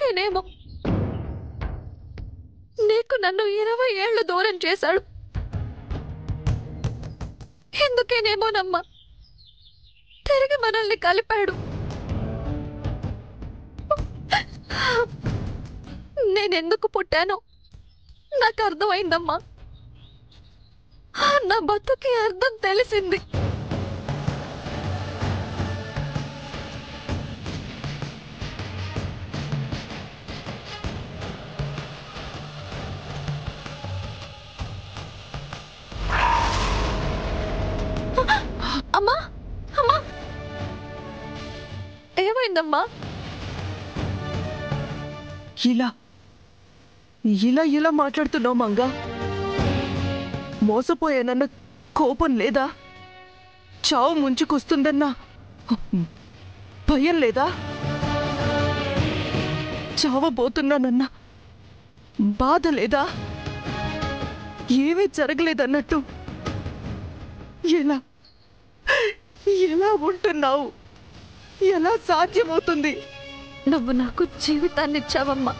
అందుకేనేమో నీకు నన్ను 20 ఏళ్లు దూరం చేశాడు. ఎందుకేనేమోనమ్మా తిరిగి మనల్ని కలిపాడు. నేనెందుకు పుట్టానో నాకు అర్థమైందమ్మా. నా బతుకి అర్థం తెలిసింది. అమ్మా అమ్మా ఏమైందమ్మా? ఇలా ఇలా ఇలా మాట్లాడుతున్నావు మంగా? మోసపోయానన్న కోపం లేదా? చావు ముంచుకొస్తుందన్న భయం లేదా? చావబోతున్నానన్న బాధ లేదా? ఏమీ జరగలేదన్నట్టు ఎలా ఎలా ఉంటున్నావు? ఎలా సాధ్యమవుతుంది? నువ్వు నాకు జీవితాన్నిచ్చావమ్మా,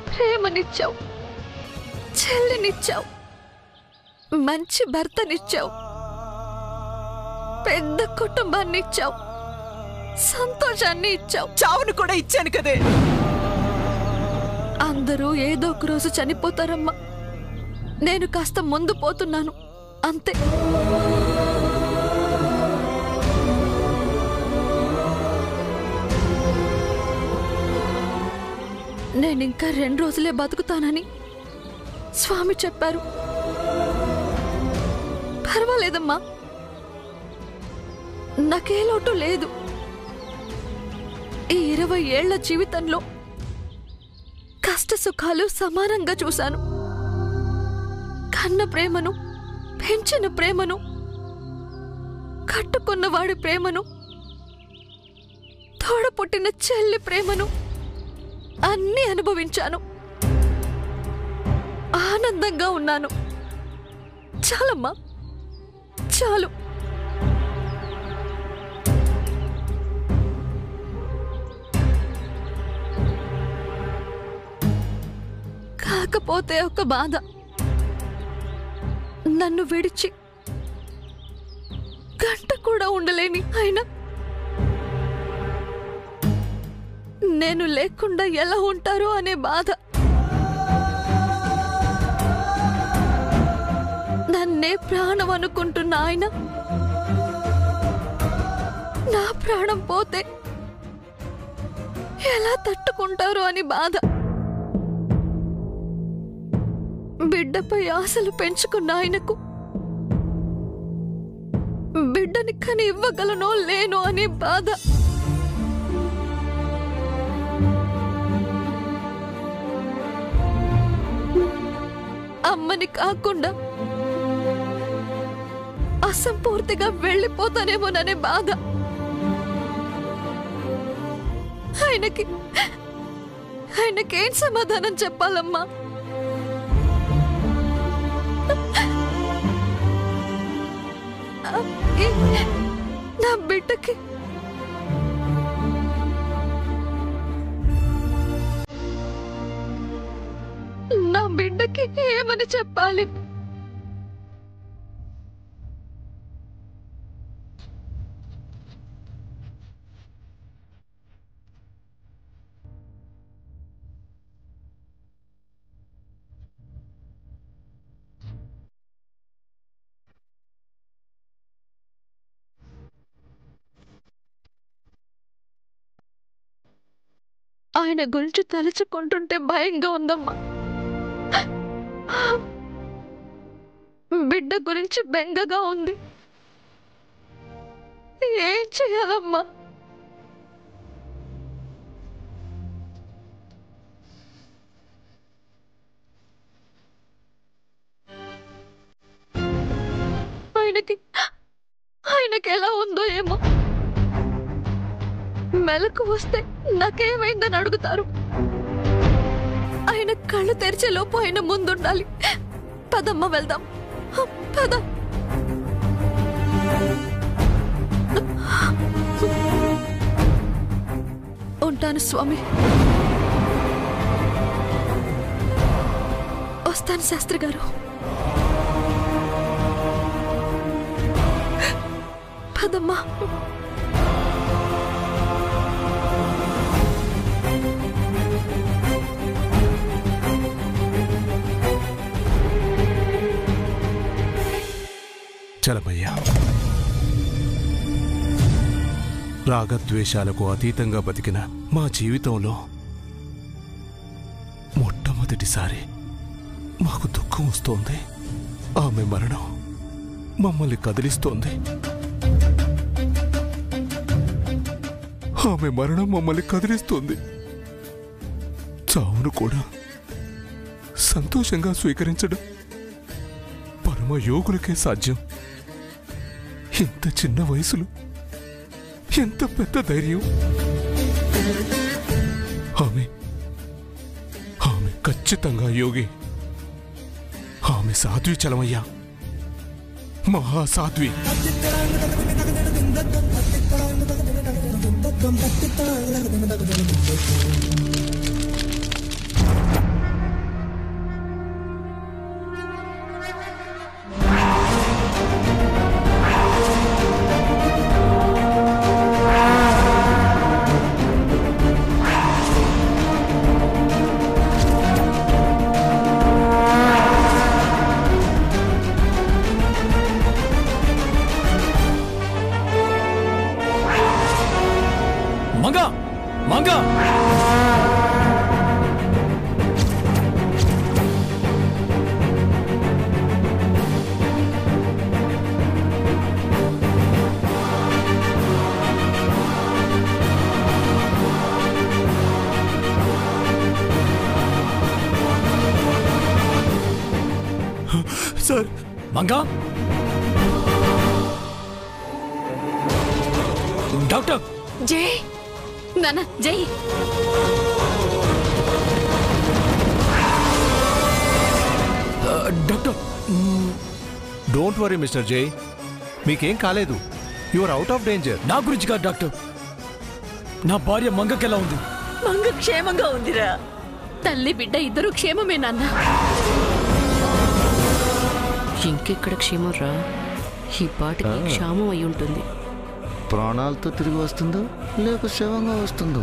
ప్రేమనిచ్చావు, చెల్లినిచ్చావు, మంచి భర్తనిచ్చావు, పెద్ద కుటుంబాన్ని ఇచ్చావు, సంతోషాన్ని ఇచ్చావు. చావును కూడా ఇచ్చాను కదే. అందరూ ఏదో ఒక రోజు చనిపోతారమ్మా. నేను కాస్త ముందు పోతున్నాను అంతే. నేనింకా 2 రోజులే బతుకుతానని స్వామి చెప్పారు. పర్వాలేదమ్మా, నాకే లోటు లేదు. ఈ 20 ఏళ్ల జీవితంలో కష్ట సుఖాలు సమానంగా చూశాను. కన్న ప్రేమను, పెంచిన ప్రేమను, కట్టుకున్నవాడి ప్రేమను, తోడ పుట్టిన చెల్లి ప్రేమను అన్నీ అనుభవించాను. ఆనందంగా ఉన్నాను. చాలమ్మా, చాలు. కాకపోతే ఒక బాధ. నన్ను విడిచి గంట కూడా ఉండలేని ఆయన నేను లేకుండా ఎలా ఉంటారో అనే బాధ. నన్నే ప్రాణం అనుకుంటున్న ఆయన నా ప్రాణం పోతే ఎలా తట్టుకుంటారో అని బాధ. బిడ్డపై ఆశలు పెంచుకున్న ఆయనకు బిడ్డని కని ఇవ్వగలనో లేనో అనే బాధ. అమ్మని కాకుండా అసంపూర్తిగా వెళ్ళిపోతానేమోననే బాధ. ఆయనకేం సమాధానం చెప్పాలమ్మా? నా బిడ్డకి ఏమని చెప్పాలి? ఆయన గురించి తలుచుకుంటుంటే భయంగా ఉందమ్మా. బిడ్డ గురించి బెంగగా ఉంది. ఏం చేయాలమ్మా? ఆయనకి ఎలా ఉందో ఏమో. మెలకు వస్తే నాకేమైందని అడుగుతారు. ఆయన కళ్ళు తెరిచే లోపు ఆయన ముందుండాలి. పదమ్మ వెళ్దాం, పద. ఉంటాను స్వామి. వస్తాను శాస్త్రి గారు. పదమ్మా. చలమయ్యా, రాగద్వేషాలకు అతీతంగా బతికిన మా జీవితంలో మొట్టమొదటిసారి మాకు దుఃఖం వస్తోంది. ఆమె మరణం మమ్మల్ని కదిలిస్తోంది. ఆమె మరణం మమ్మల్ని కదిలిస్తోంది. చావును కూడా సంతోషంగా స్వీకరించడం పరమ యోగులకే సాధ్యం. ఇంత చిన్న వయసులో ఎంత పెద్ద ధైర్యం! ఆమె ఖచ్చితంగా యోగి. ఆమె సాధ్వి చలమయ్యా, మహాసాధ్వి. Sir, Manga, doctor. జై నాన్న, జై. Doctor, don't worry mister Jai, మీకేం కాలేదు. You are out of danger. నా గురించి కాదు డాక్టర్, నా భార్య మంగకెలా ఉంది? మంగ క్షేమంగా ఉందిరా. తల్లి బిడ్డ ఇద్దరు క్షేమమే నాన్న. ఇంకెక్కడ క్షేమం రా, ఈ పాటికి క్షేమం అయి ఉంటుంది. ప్రాణాలతో తిరిగి వస్తుందో లేక శవంగా వస్తుందో.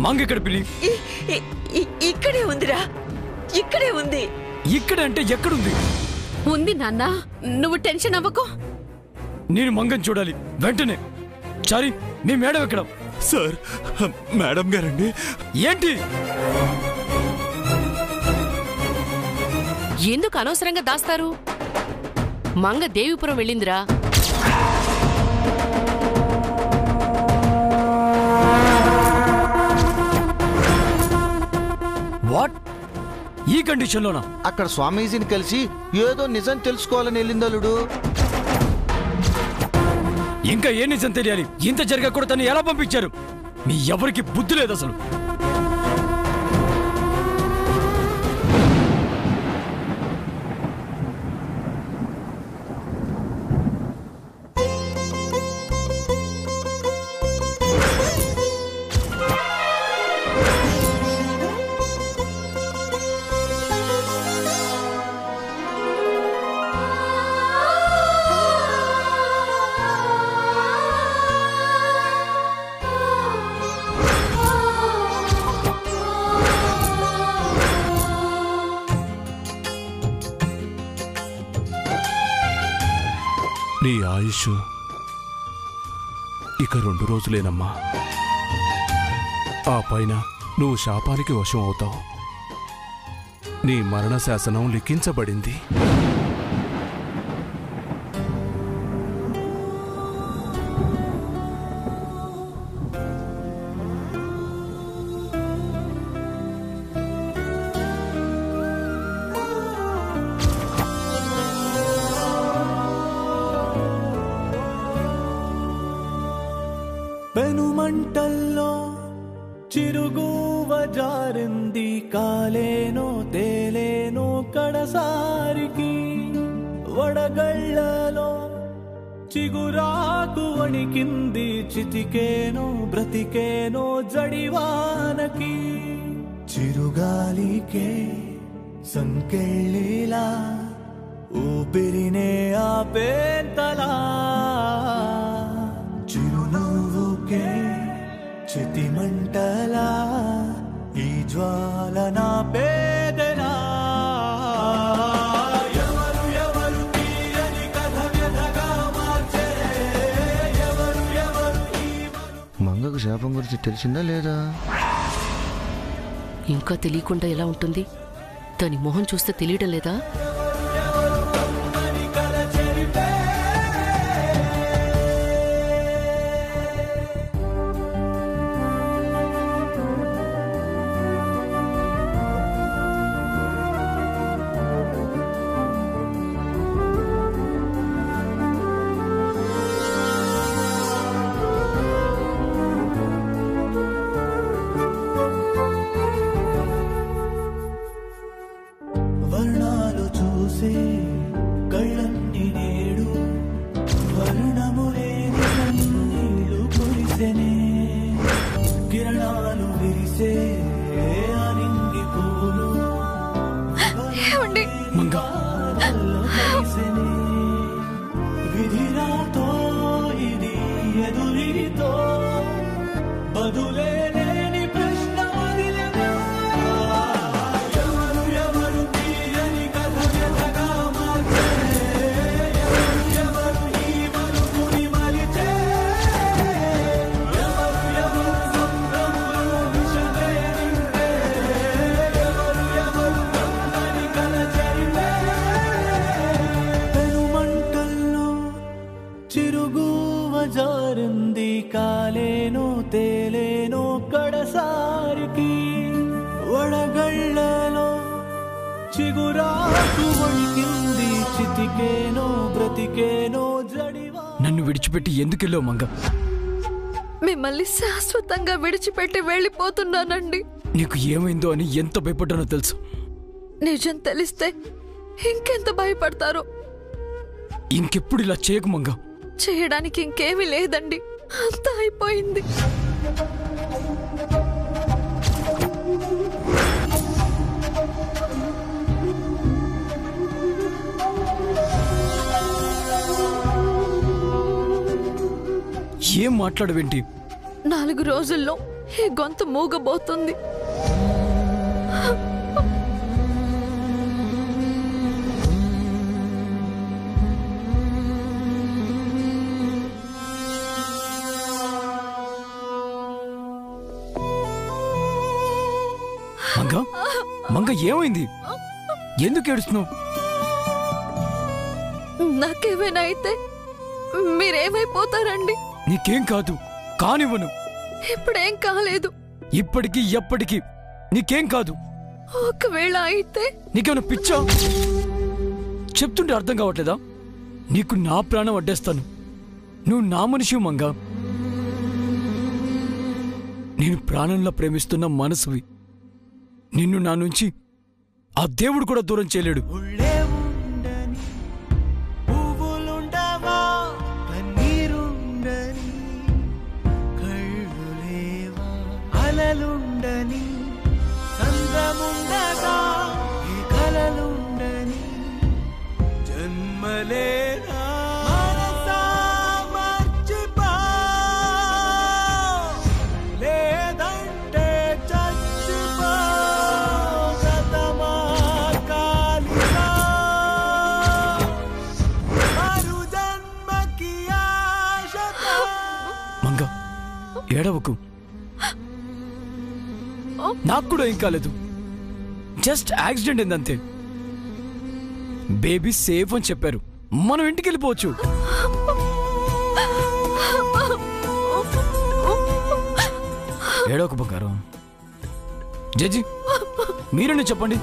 మంగ ఎక్కడ పిల్లి? ఇక్కడే ఉందిరా, ఇక్కడే ఉంది. ఇక్కడ అంటే ఎక్కడుంది? ఉంది నాన్న, నువ్వు టెన్షన్ అవ్వకు. నేను మంగని చూడాలి వెంటనే. చారి, మీ మేడం ఎక్కడ? సార్, మేడం గారండి. ఏంటి? ఎందుకు అనవసరంగా దాస్తారు? మంగ దేవిపురం వెళ్ళిందిరా. వాట్? ఈ కండిషన్లోనా? అక్కడ స్వామీజీని కలిసి ఏదో నిజం తెలుసుకోవాలని వెళ్ళిందలుడు. ఇంకా ఏ నిజం తెలియాలి? ఇంత జరగకూడదు తను ఎలా పంపించారు? మీ ఎవరికి బుద్ధి లేదు అసలు. నీ ఆయుష్ ఇక 2 రోజులేనమ్మా. ఆ పైన నువ్వు శాపానికి వశం అవుతావు. నీ మరణ శాసనం లిఖించబడింది. పెనుమంటల్లో చిరుగువ జారింది కాలేనో తేలేనో కడసారికి. వడగళ్ళలో చిగురాకు వణికింది చితికేనో బ్రతికేనో జడివానకి. చిరుగాలికే సంకెళ్ళిలా ఊపిరినే ఆపేంతలా చిరునవ్వుకే చితిమంటలా ఈ జ్వాల నా పేదలా ఎవరు ఎవరు తీయని కథ వ్యధగా మార్చే ఎవరు ఎవరు మంగకు శాపం గురించి తెలిసిందా లేదా? ఇంకా తెలియకుండా ఎలా ఉంటుంది? దాని మొహం చూస్తే తెలియడం లేదా? వర్ణాలు చూసే కళ్ళన్ని నేడు వర్ణము లేని కన్నీళ్ళు కురిసెనే కిరణాలు విరిసే అనింగి పూలు మంగా కలిసెనే విధిరాతో ఇది ఎదురీతో బదులే లేని ప్రశ్న వదిలెనా ఎవరు ఎవరు తీయని కథ వ్యధగా మార్చే ఎవరు ఎవరు ఈ మలుపుని మలిచే ఎవరు ఎవరు సంద్రంలో విషమే నింపే ఎవరు ఎవరు కమ్మని కల జరిపే పెనుమంటల్లో చిరుగువ జారింది కాలేనో తేలేనో కడసారికి వడగళ్ళలో చిగురాకు వణికింది చితికేనో బ్రతికేనో జడివా నన్ను విడిచిపెట్టి ఎందుకెళ్ళావు మంగ? మిమ్మల్ని శాశ్వతంగా విడిచిపెట్టి వెళ్ళిపోతున్నానండి. నీకు ఏమైందో అని ఎంత భయపడ్డానో తెలుసు. నిజం తెలిస్తే ఇంకెంత భయపడతారో. ఇంకెప్పుడు ఇలా చేయకు మంగ. చేయడానికి ఇంకేమీ లేదండి, అంతా అయిపోయింది. ఏం మాట్లాడవేంటి? 4 రోజుల్లో ఈ గొంతు మూగబోతుంది. మంగ మంగ ఏమైంది? ఎందుకు ఏడుస్తున్నావు? నాకేమైనా అయితే మీరేమైపోతారండి? నీకేం కాదు, కానివ్వను. ఇప్పుడేం కాలేదు. ఇప్పటికీ ఎప్పటికీ నీకేం కాదు. ఒకవేళ అయితే నీకేమైనా పిచ్చా? చెప్తుంటే అర్థం కావట్లేదా? నీకు నా ప్రాణం అడ్డేస్తాను. నువ్వు నా మనిషి మంగ. నేను ప్రాణంలో ప్రేమిస్తున్న మనసువి. నిన్ను నా నుంచి ఆ దేవుడు కూడా దూరం చేయలేడు. ఉళ్ళే ఉండని పువ్వులుండవా కన్నీరుండని కళ్ళు లేవా అలలుండని సంద్రముండగా ఈ కలలుండని జన్మలేనా మనసా మర్చిపో లేదంటే చచ్చిపో గతమా కాలిగా మరు జన్మకి ఆశతో మంగ ఏడవకు. నాకు కూడా ఏం కాలేదు. జస్ట్ యాక్సిడెంట్ అయిందంతే. బేబీ సేఫ్ అని చెప్పారు. మనం ఇంటికి వెళ్ళిపోవచ్చు. ఏడవకు బంగారం. జడ్జి మీరని చెప్పండి.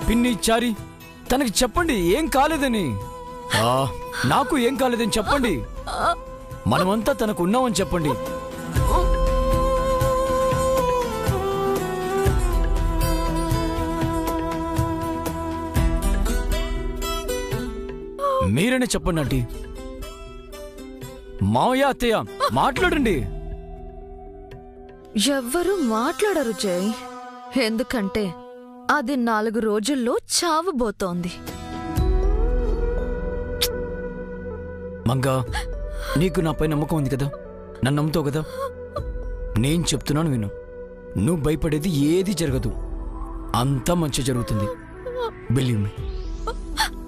పిన్ని చారి తనకి చెప్పండి ఏం కాలేదని. నాకు ఏం కాలేదని చెప్పండి. మనమంతా తనకు ఉన్నామని చెప్పండి. మీరనే చెప్పండి ఆంటీ. మావయ్య అత్తయ్య మాట్లాడండి. ఎవ్వరూ మాట్లాడరు జై. ఎందుకంటే అది 4 రోజుల్లో చావబోతోంది. మంగా, నీకు నాపై నమ్మకం ఉంది కదా, నన్ను నమ్ముతావు కదా. నేను చెప్తున్నాను విను, నువ్వు భయపడేది ఏది జరగదు, అంతా మంచి జరుగుతుంది. బిలీవ్ మీ,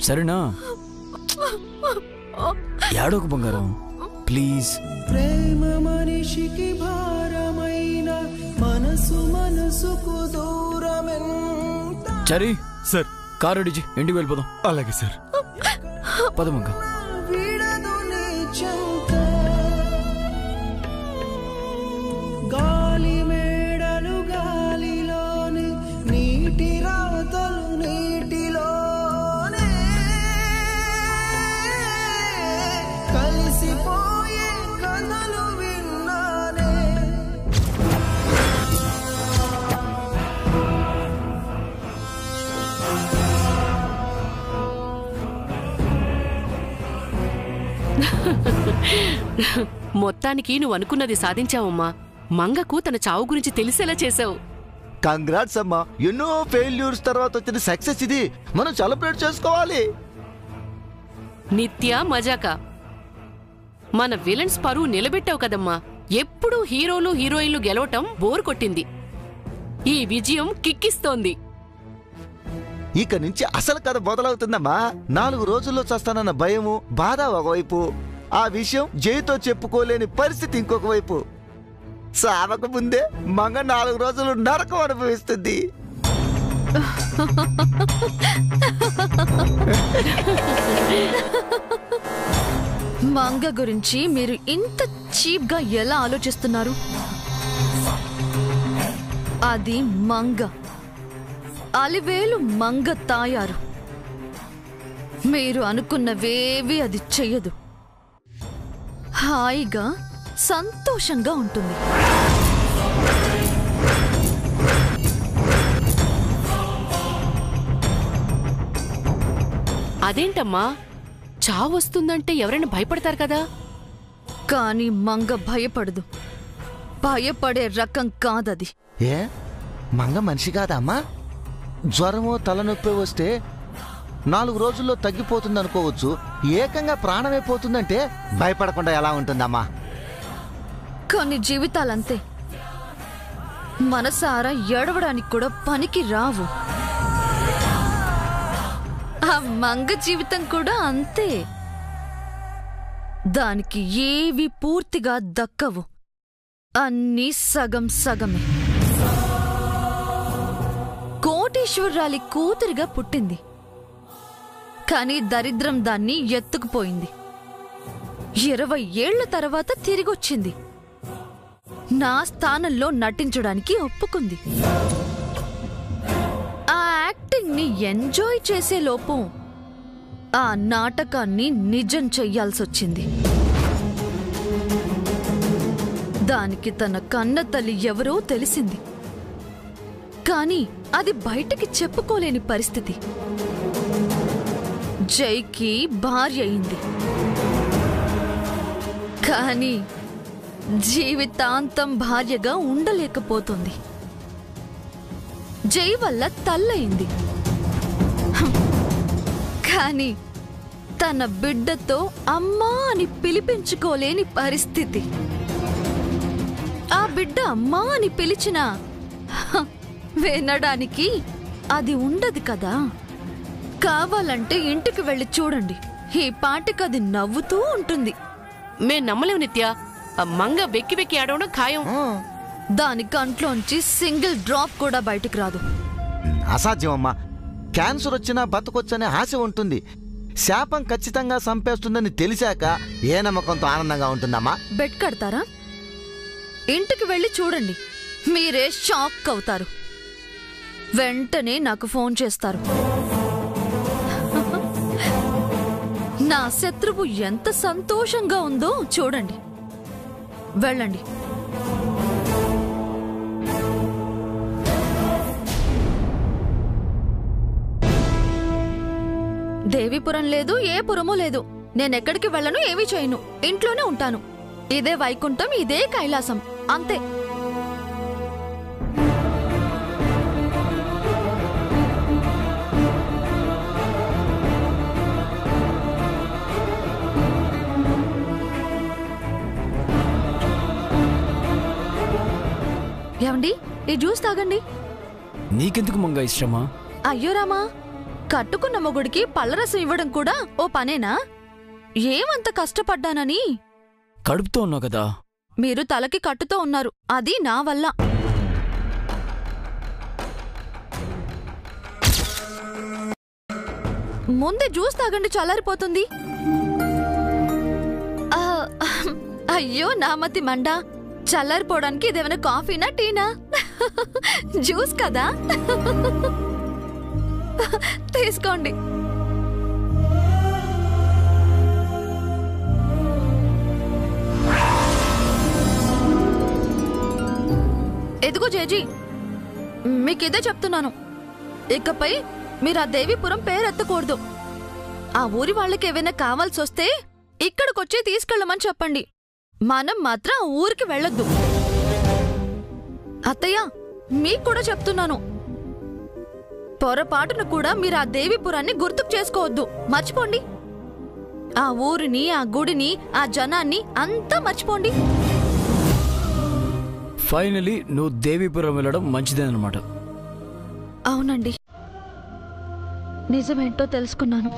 సరేనా? ఏడోకు బంగారం, ప్లీజ్. ప్రేమ మనిషికి భారమైన మనసు మనసుకు దూరమెంత. చరీ సార్. కారు రెడీ చేయి, ఇంటికి వెళ్ళిపోదాం. అలాగే సార్. పద మంగా. విడదు నీ చెంత గాలి మేడలు గాలిలోని నీటి రాతలు నీటిలోనే కలిసిపోయే కథలు విన్నానే. మొత్తానికి నువ్వు అనుకున్నది సాధించావమ్మా. మంగకు తన చావు గురించి తెలిసేలా చేశావు. కంగ్రాట్స్ అమ్మా. ఎన్నో ఫెయిల్యూర్స్ తర్వాత వచ్చిన సక్సెస్ ఇది, మనం సెలబ్రేట్ చేసుకోవాలి. నిత్య మజాక, మన విలన్స్ పరువు నిలబెట్టావు కదమ్మా. ఎప్పుడూ హీరోలు హీరోయిన్లు గెలవటం బోర్ కొట్టింది. ఈ విజయం కిక్కిస్తోంది. ఇక నుంచి అసలు కథ మొదలవుతుందమ్మా. 4 రోజుల్లో చస్తానన్న భయము, బాధ ఒకవైపు, ఆ విషయం జైతో చెప్పుకోలేని పరిస్థితి ఇంకొక వైపు. సావక ముందే మంగ 4 రోజులు నరకం అనుభవిస్తుంది. మంగ గురించి మీరు ఇంత చీప్ గా ఎలా ఆలోచిస్తున్నారు? అది మంగ, అలివేలు మంగ తాయారు. మీరు అనుకున్నవేవి అది చెయ్యదు. హాయిగా సంతోషంగా ఉంటుంది. అదేంటమ్మా, చావు వస్తుందంటే ఎవరైనా భయపడతారు కదా. కానీ మంగ భయపడదు. భయపడే రకం కాదది. ఏ మంగ మనిషి కాదమ్మా? జ్వరమో తలనొప్పి వస్తే 4 రోజుల్లో తగ్గిపోతుంది అనుకోవచ్చు, ఏకంగా ప్రాణమే పోతుందంటే భయపడకుండా ఎలా ఉంటుందమ్మా? కొన్ని జీవితాలంతే, మనసారా ఏడవడానికి కూడా పనికి రావు. ఆ మంగ జీవితం కూడా అంతే. దానికి ఏవి పూర్తిగా దక్కవు, అన్నీ సగం సగమే. కోటీశ్వరాలి కూతురిగా పుట్టింది, కానీ దరిద్రం దాన్ని ఎత్తుకుపోయింది. 20 ఏళ్ల తర్వాత తిరిగొచ్చింది. నా స్థానంలో నటించడానికి ఒప్పుకుంది. ఆ యాక్టింగ్ ని ఎంజాయ్ చేసే లోపు ఆ నాటకాన్ని నిజం చెయ్యాల్సొచ్చింది. దానికి తన కన్న తల్లి ఎవరో తెలిసింది, కానీ అది బయటికి చెప్పుకోలేని పరిస్థితి. జైకి భార్య అయింది, కానీ జీవితాంతం భార్యగా ఉండలేకపోతుంది. జై వల్ల తల్లయింది, కానీ తన బిడ్డతో అమ్మా అని పిలిపించుకోలేని పరిస్థితి. ఆ బిడ్డ అమ్మా అని పిలిచినా వినడానికి అది ఉండదు కదా. కావాలంటే ఇంటికి వెళ్ళి చూడండి, ఈ పాటికది నవ్వుతూ ఉంటుంది. మేం నమ్మలేవు నిత్య, మంగ వెక్కి వెక్కి ఆడవడం ఖాయం. దాని కంట్లోంచి సింగిల్ డ్రాప్ కూడా బయటికి రాదు. అసాధ్యం అమ్మా. క్యాన్సర్ వచ్చినా బతకొచ్చనే ఆశ ఉంటుంది. శాపం ఖచ్చితంగా చంపేస్తుందని తెలిసాక ఏ నమ్మకంతో ఆనందంగా ఉంటుందమ్మా? బెడ్ కడతారా? ఇంటికి వెళ్ళి చూడండి, మీరే షాక్ అవుతారు. వెంటనే నాకు ఫోన్ చేస్తారు. నా శత్రువు ఎంత సంతోషంగా ఉందో చూడండి. వెళ్ళండి. దేవీపురం లేదు, ఏ పురమూ లేదు. నేనెక్కడికి వెళ్ళను, ఏమీ చేయను, ఇంట్లోనే ఉంటాను. ఇదే వైకుంఠం, ఇదే కైలాసం, అంతే. ఏమండి ఈ జ్యూస్ తాగండి. నీకెందుకు మంగా ఇష్టమా? అయ్యో రామా, కట్టుకున్న మొగుడికి పళ్ళరసం ఇవ్వడం కూడా ఓ పనేనా? ఏమంత కష్టపడ్డానని? కడుపుతో ఉన్నావు కదా. మీరు తలకి కట్టుతో ఉన్నారు, అది నా వల్ల. ముందే జ్యూస్ తాగండి, చల్లారిపోతుంది. అయ్యో నామతి మండ, చల్లారిపోవడానికి ఇదేమైనా కాఫీనా టీనా? జ్యూస్ కదా. తీసుకోండి. ఎదుగో జేజీ, మీకిదే చెప్తున్నాను, ఇకపై మీరు ఆ దేవీపురం పేరెత్తకూడదు. ఆ ఊరి వాళ్ళకి ఏవైనా కావాల్సి వస్తే ఇక్కడికొచ్చి తీసుకెళ్ళమని చెప్పండి. మనం మాత్రం ఆ ఊరికి వెళ్ళొద్దు. అత్తయ్య, మీకు కూడా చెప్తున్నాను, పొరపాటున కూడా మీరు ఆ దేవీపురాన్ని గుర్తుకు చేసుకోవద్దు. మర్చిపోండి. ఆ ఊరిని, ఆ గుడిని, ఆ జనాన్ని అంతా మర్చిపోండి. ఫైనలీ నువ్వు దేవీపురం వెళ్ళడం మంచిదేనమాట. అవునండి, నిజమేంటో తెలుసుకున్నాను.